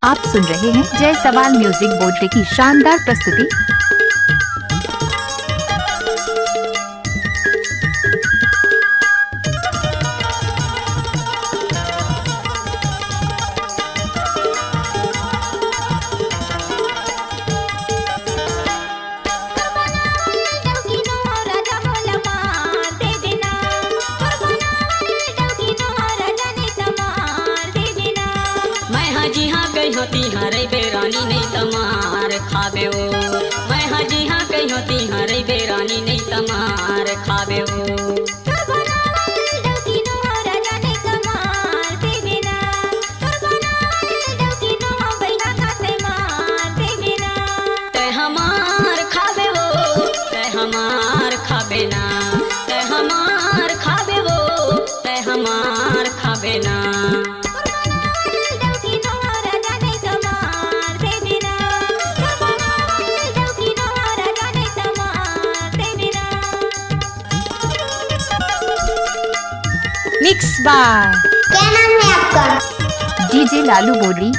आप सुन रहे हैं जय सवाल म्यूजिक बोर्ड की शानदार प्रस्तुति। होती हरे बेरानी नहीं तमार खाबे वो। मैं हाजी हाँ कही होती हरे बेरानी नहीं तमार खाबे वो। ते हमार खाबे वो, ते हमार खाबे ना, ते हमार खाबे वो, ते हमार खाबे ना। मिक्स बार क्या नाम है आपका? डीजे लालू बोडरी।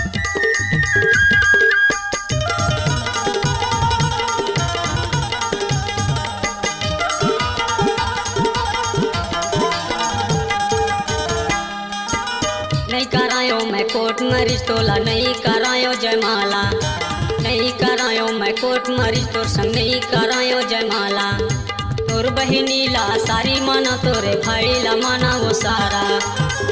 नहीं करायो मैं कोर्ट मरीज तोला, नहीं करायो जयमाला, नहीं करायो मैं कोर्ट मरीज तोर संग, नहीं करायो जयमाला। तोर बहिनीला सारी माना तोरे भाई ला माना वो सारा,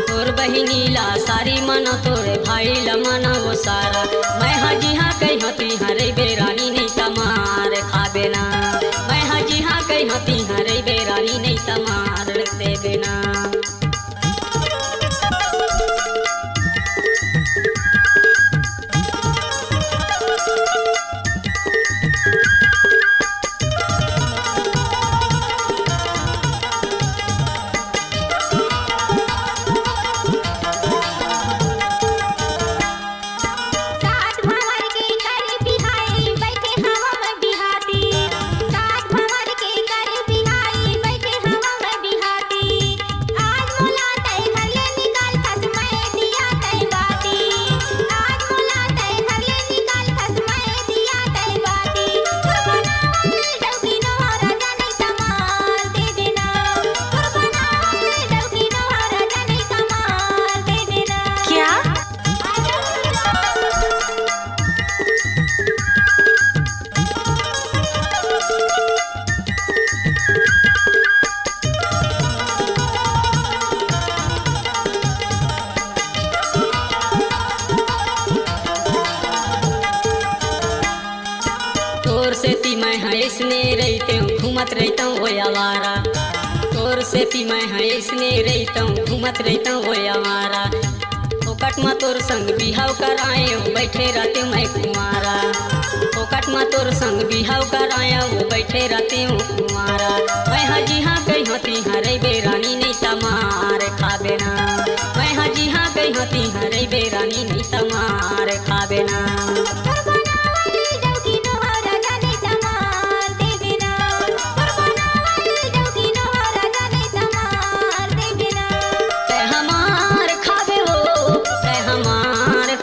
तोर बहिनीला सारी माना तोरे भाई ला माना वो सारा। मैं हाजी हाँ कही होती हरे बेरानी नहीं तमार खाबे ना, मैं हाजी हाँ कही होती हरे बेरानी नहीं तमार देबे ना। तोर से ती मैं इसने रहते हूँ घूमत रहता हूँ वो आवारा, तोर से ती मैं इसने रहता हूँ घूमत रहता हूँ वो आवारा। फोकट में तोर संग बिहाव कराए वो बैठे रहते मैं कुमारा, फोकट में तोर संग बिहाव कराए वो बैठे रहते हूँ कुमारा। मैं हाजी हाँ कही होती हरे बेरानी नहीं तमार खाबे ना, मैं हाजी हाँ कही होती हरे बेरानी नहीं तमार खाबे ना।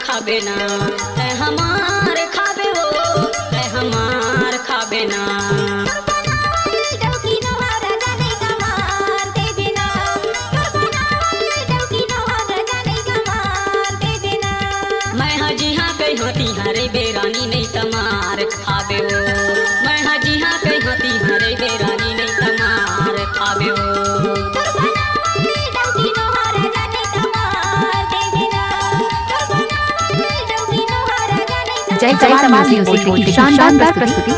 खाबे ना, ते हमार खाबे वो, ते हमार खाबे ना। मैं हाजी हाँ कही होती हरे बेरानी नहीं तमार खाबे वो, मैं हाजी हाँ कही होती हरे बेरानी नहीं तमार खाबे वो। जय सवाल म्यूजिक बोर्ड की शानदार प्रस्तुति।